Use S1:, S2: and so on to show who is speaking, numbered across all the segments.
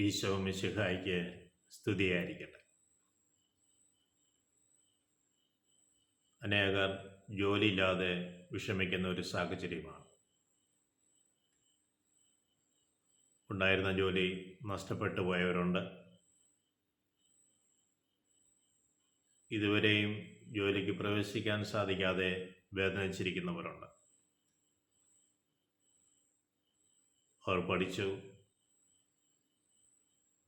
S1: ഈശോ മിശിഹായ്ക്ക് സ്തുതിയായിരിക്കട്ടെ. അനേകർ ജോലിയില്ലാതെ വിഷമിക്കുന്ന ഒരു സാഹചര്യമാണ്. ഉണ്ടായിരുന്ന ജോലി നഷ്ടപ്പെട്ടു പോയവരുണ്ട്. ഇതുവരെയും ജോലിക്ക് പ്രവേശിക്കാൻ സാധിക്കാതെ വേദനിച്ചിരിക്കുന്നവരുണ്ട്. അവർ പഠിച്ചു,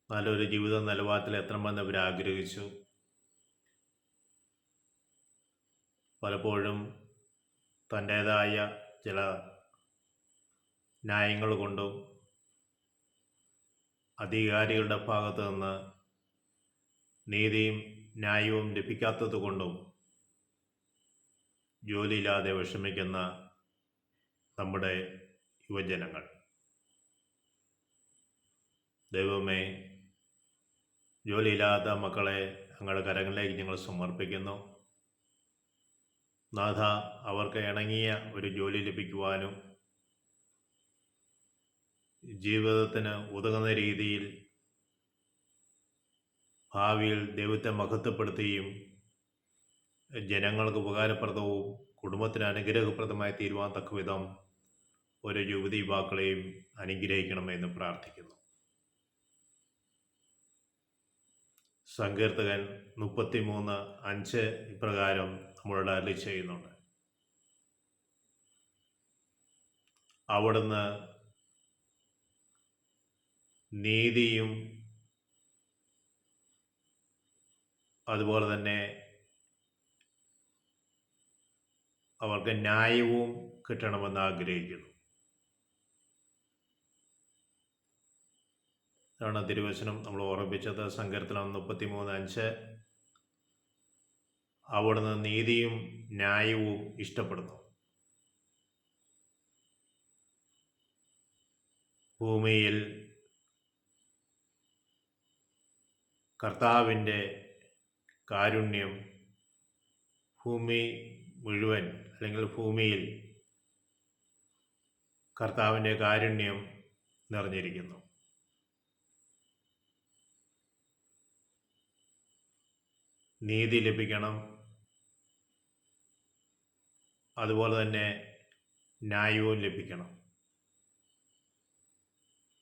S1: നല്ലൊരു ജീവിത നിലവാരത്തിൽ എത്തണമെന്ന് അവർ ആഗ്രഹിച്ചു. പലപ്പോഴും തൻ്റേതായ ചില ന്യായങ്ങൾ കൊണ്ടും അധികാരികളുടെ ഭാഗത്തു നിന്ന് നീതിയും ന്യായവും ലഭിക്കാത്തത് കൊണ്ടും ജോലിയില്ലാതെ വിഷമിക്കുന്ന നമ്മുടെ യുവജനങ്ങൾ. ദൈവമേ, ജോലിയില്ലാത്ത മക്കളെ ഞങ്ങളുടെ കരങ്ങളിലേക്ക് ഞങ്ങൾ സമർപ്പിക്കുന്നു. നാഥ, അവർക്ക് ഇണങ്ങിയ ഒരു ജോലി ലഭിക്കുവാനും ജീവിതത്തിന് ഉതകുന്ന രീതിയിൽ ഭാവിയിൽ ദൈവത്തെ മഹത്വപ്പെടുത്തുകയും ജനങ്ങൾക്ക് ഉപകാരപ്രദവും കുടുംബത്തിന് അനുഗ്രഹപ്രദമായി തീരുവാൻ തക്കവിധം ഒരു യുവതി യുവാക്കളെയും അനുഗ്രഹിക്കണമെന്ന് പ്രാർത്ഥിക്കുന്നു. സങ്കീർത്തകൻ 33:5 ഇപ്രകാരം നമ്മളോട് അരുളി ചെയ്യുന്നുണ്ട്: അവിടുന്ന് നീതിയും അതുപോലെ തന്നെ അവർക്ക് ന്യായവും കിട്ടണമെന്ന് ആഗ്രഹിക്കുന്നു. ഇതാണ് തിരുവചനം നമ്മൾ ഓർമ്മിപ്പിച്ചത്. സങ്കീർത്തനം 33:5. അവിടുന്ന് നീതിയും ന്യായവും ഇഷ്ടപ്പെടുന്നു. ഭൂമിയിൽ കർത്താവിൻ്റെ കാരുണ്യം ഭൂമി മുഴുവൻ, അല്ലെങ്കിൽ ഭൂമിയിൽ കർത്താവിൻ്റെ കാരുണ്യം നിറഞ്ഞിരിക്കുന്നു. നീതി ലഭിക്കണം, അതുപോലെ തന്നെ ന്യായവും ലഭിക്കണം.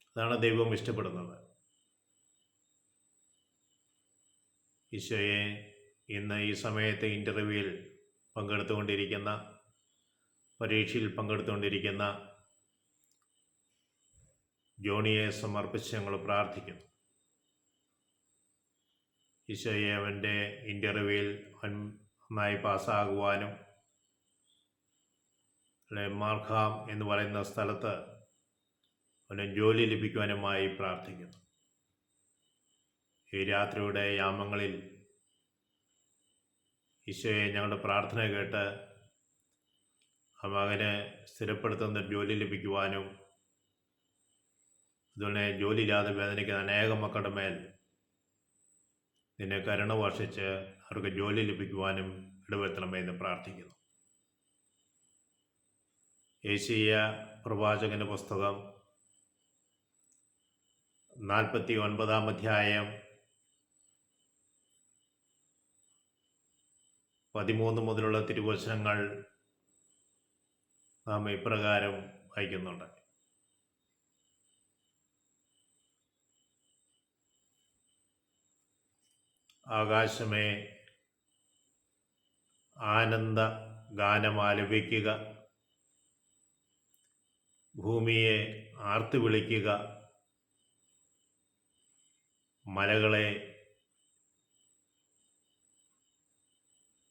S1: അതാണ് ദൈവം ഇഷ്ടപ്പെടുന്നത്. ഈശോയെ, ഇന്ന് ഈ സമയത്ത് ഇൻ്റർവ്യൂവിൽ പങ്കെടുത്തുകൊണ്ടിരിക്കുന്ന, പരീക്ഷയിൽ പങ്കെടുത്തുകൊണ്ടിരിക്കുന്ന ജോണിയെ സമർപ്പിച്ച് ഞങ്ങൾ പ്രാർത്ഥിക്കുന്നു. ഈശോയെ, അവൻ്റെ ഇൻ്റർവ്യൂവിൽ നന്നായി പാസ്സാകുവാനും മാർഖാം എന്ന് പറയുന്ന സ്ഥലത്ത് അവന് ജോലി ലഭിക്കുവാനുമായി പ്രാർത്ഥിക്കുന്നു. ഈ രാത്രിയുടെ യാമങ്ങളിൽ ഈശോയെ, ഞങ്ങളുടെ പ്രാർത്ഥന കേട്ട് ആ മകന് സ്ഥിരപ്പെടുത്തുന്ന ജോലി ലഭിക്കുവാനും അതുപോലെ ജോലിയില്ലാതെ വേദനിക്കുന്ന അനേകം മക്കളുടെ മേൽ നിന്നെ കരുണ വർഷിച്ച് അവർക്ക് ജോലി ലഭിക്കുവാനും ഇടവരുത്തണമെന്ന് പ്രാർത്ഥിക്കുന്നു. യെശയ്യാ പ്രവാചകന്റെ പുസ്തകം 49-ാം അധ്യായം 13 മുതലുള്ള തിരുവചനങ്ങൾ നാം ഇപ്രകാരം വായിക്കുന്നുണ്ട്: ആകാശമേ, ആനന്ദ ഗാനമാലപിക്കുക, ഭൂമിയെ ആർത്തു വിളിക്കുക, മലകളെ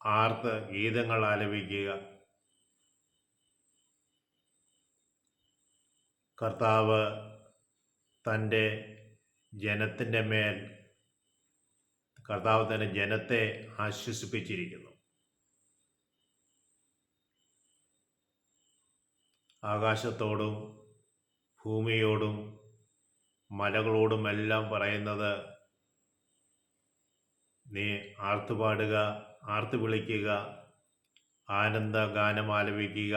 S1: ആർത്ത് ഗീതങ്ങൾ ആലപിക്കുക. കർത്താവ് തൻ്റെ ജനത്തിൻ്റെ മേൽ, കർത്താവ് തന്നെ ജനത്തെ ആശ്വസിപ്പിച്ചിരിക്കുന്നു. ആകാശത്തോടും ഭൂമിയോടും മലകളോടുമെല്ലാം പറയുന്നത്: നീ ആർത്തുപാടുക, ആർത്തു വിളിക്കുക, ആനന്ദ ഗാനം ആലപിക്കുക.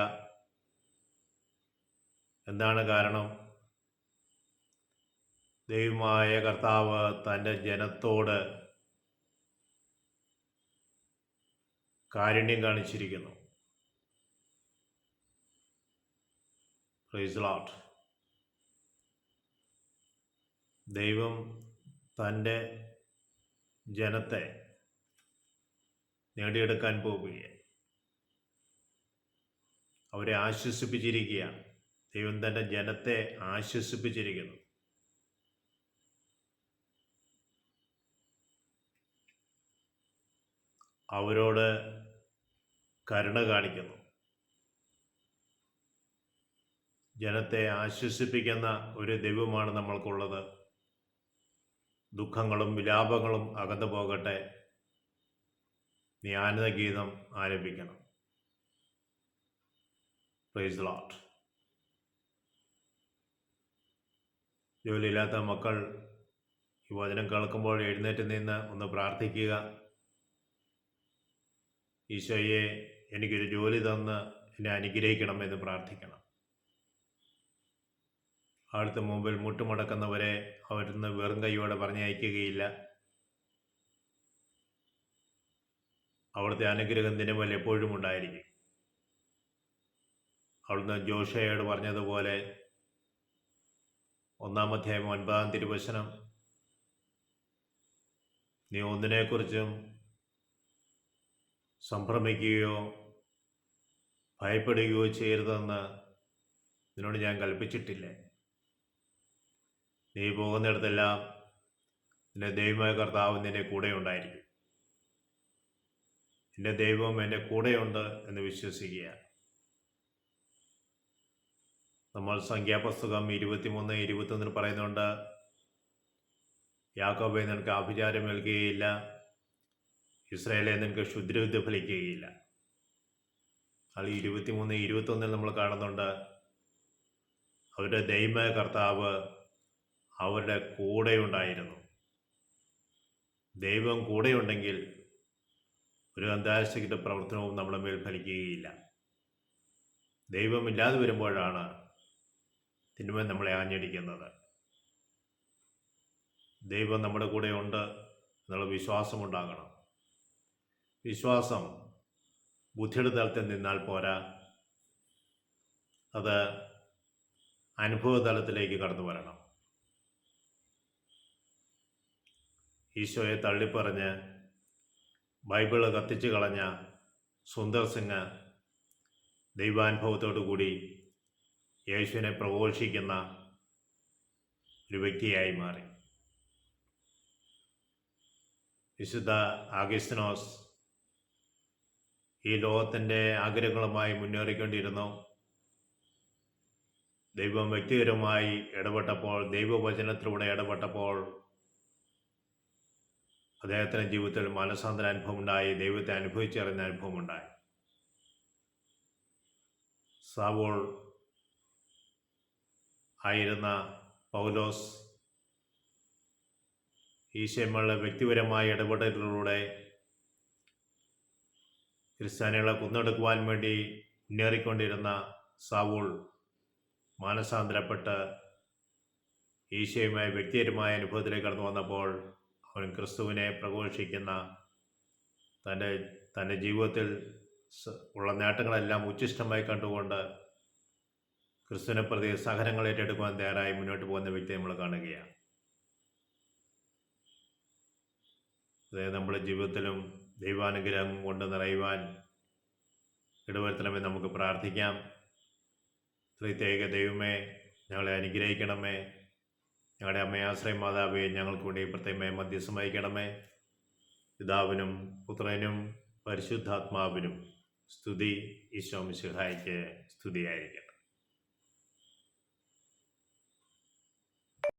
S1: എന്താണ് കാരണം? ദൈവമായ കർത്താവ് തൻ്റെ ജനത്തോട് കാരുണ്യം കാണിച്ചിരിക്കുന്നു. Praise Lord. ദൈവം തൻ്റെ ജനത്തെ നേടിയെടുക്കാൻ പോവുകയാണ്. അവരെ ആശ്വസിപ്പിച്ചിരിക്കുകയാണ്. ദൈവം തൻ്റെ ജനത്തെ ആശ്വസിപ്പിച്ചിരിക്കുന്നു. അവരോട് കരുണ കാണിക്കുന്നു. ജനത്തെ ആശ്വസിപ്പിക്കുന്ന ഒരു ദൈവമാണ് നമ്മൾക്കുള്ളത്. ദുഃഖങ്ങളും വിലാപങ്ങളും അകന്നു പോകട്ടെ. നീ ആനന്ദഗീതം ആലപിക്കണം. Praise Lord. ജോലിയില്ലാത്ത മക്കൾ ഈ വചനം കേൾക്കുമ്പോൾ എഴുന്നേറ്റ് നിന്ന് ഒന്ന് പ്രാർത്ഥിക്കുക. ഈശോയെ, എനിക്കൊരു ജോലി തന്ന് എന്നെ അനുഗ്രഹിക്കണമെന്ന് പ്രാർത്ഥിക്കണം. അവിടുത്തെ മുമ്പിൽ മുട്ടുമടക്കുന്നവരെ അവിടുന്ന് വെറും കൈയോടെ പറഞ്ഞയക്കുകയില്ല. അവിടുത്തെ അനുഗ്രഹം ദിനമല്ല എപ്പോഴും ഉണ്ടായിരിക്കും. അവിടുന്ന് ജോഷയോട് പറഞ്ഞതുപോലെ 1-ാം അധ്യായം 9-ാം തിരുവചനം, നീ ഒന്നിനെക്കുറിച്ചും സംഭ്രമിക്കുകയോ ഭയപ്പെടുകയോ ചെയ്യരുതെന്ന് നിന്നോട് ഞാൻ കൽപ്പിച്ചിട്ടില്ലേ? നീ പോകുന്നിടത്തെല്ലാം നിന്റെ ദൈവമായ കർത്താവ് നിന്റെ കൂടെ ഉണ്ടായിരിക്കും. എൻ്റെ ദൈവം എൻ്റെ കൂടെയുണ്ട് എന്ന് വിശ്വസിക്കുക. നമ്മൾ സംഖ്യാപുസ്തകം 23-21 പറയുന്നുണ്ട്, യാക്കോബേ, നിനക്ക് ആഭിചാരം ഏൽക്കുകയില്ല, ഇസ്രായേലെ നിനക്ക് ക്ഷുദ്രവിദ്യ ഫലിക്കുകയില്ല. അത് 23-21 നമ്മൾ കാണുന്നുണ്ട്, അവരുടെ ദൈവമായ കർത്താവ് അവരുടെ കൂടെയുണ്ടായിരുന്നു. ദൈവം കൂടെയുണ്ടെങ്കിൽ ഒരു അന്താരാഷ്ട്ര പ്രവർത്തനവും നമ്മുടെ മേൽ ഫലിക്കുകയില്ല. ദൈവമില്ലാതെ വരുമ്പോഴാണ് തിന്മ നമ്മളെ ആഞ്ഞടിക്കുന്നത്. ദൈവം നമ്മുടെ കൂടെയുണ്ട് എന്നുള്ള വിശ്വാസമുണ്ടാകണം. വിശ്വാസം ബുദ്ധിയുടെ തലത്തിൽ നിന്നാൽ പോരാ, അത് അനുഭവതലത്തിലേക്ക് കടന്നു വരണം. ഈശോയെ തള്ളിപ്പറഞ്ഞ് ബൈബിള് കത്തിച്ചു കളഞ്ഞ സുന്ദർ സിംഗ് ദൈവാനുഭവത്തോടു കൂടി യേശുവിനെ പ്രഘോഷിക്കുന്ന ഒരു വ്യക്തിയായി മാറി. വിശുദ്ധ ആഗസ്തിനോസ് ഈ ലോകത്തിൻ്റെ ആഗ്രഹങ്ങളുമായി മുന്നേറിക്കൊണ്ടിരുന്നു. ദൈവം വ്യക്തിപരമായി ഇടപെട്ടപ്പോൾ, ദൈവവചനത്തിലൂടെ ഇടപെട്ടപ്പോൾ അദ്ദേഹത്തിൻ്റെ ജീവിതത്തിൽ മാനസാന്തര അനുഭവമുണ്ടായി. ദൈവത്തെ അനുഭവിച്ചറിയുന്ന അനുഭവമുണ്ടായി. സാവൂൾ ആയിരുന്ന പൗലോസ് ഈശോയുമായുള്ള വ്യക്തിപരമായ ഇടപെടലിലൂടെ ക്രിസ്ത്യാനികളെ കൊന്നൊടുക്കുവാൻ വേണ്ടി മുന്നേറിക്കൊണ്ടിരുന്ന സാവൂൾ മാനസാന്തരപ്പെട്ട് ഈശോയുമായ വ്യക്തിപരമായ അനുഭവത്തിലേക്ക് കടന്നു വന്നപ്പോൾ അവൻ ക്രിസ്തുവിനെ പ്രഘോഷിക്കുന്ന, തൻ്റെ ജീവിതത്തിൽ ഉള്ള നേട്ടങ്ങളെല്ലാം ഉച്ഛിഷ്ടമായി കണ്ടുകൊണ്ട് ക്രിസ്തുവിനെ പ്രതി സഹനങ്ങൾ ഏറ്റെടുക്കുവാൻ തയ്യാറായി മുന്നോട്ട് പോകുന്ന വ്യക്തി നമ്മൾ കാണുകയാണ്. അതായത് നമ്മുടെ ജീവിതത്തിലും ദൈവാനുഗ്രഹം കൊണ്ട് നിറയുവാൻ ഇടവരുത്തണമെന്ന് നമുക്ക് പ്രാർത്ഥിക്കാം. ത്രിത്യേക ദൈവമേ, ഞങ്ങളെ അനുഗ്രഹിക്കണമേ. ഞങ്ങളുടെ അമ്മയാശ്രയ മാതാവേ, ഞങ്ങൾക്ക് വേണ്ടി പ്രത്യേകമായി മധ്യസ്ഥം വഹിക്കണമേ. പിതാവിനും പുത്രനും പരിശുദ്ധാത്മാവിനും സ്തുതി. ഈശോ മിശിഹായ്ക്ക് സ്തുതിയായിരിക്കണം.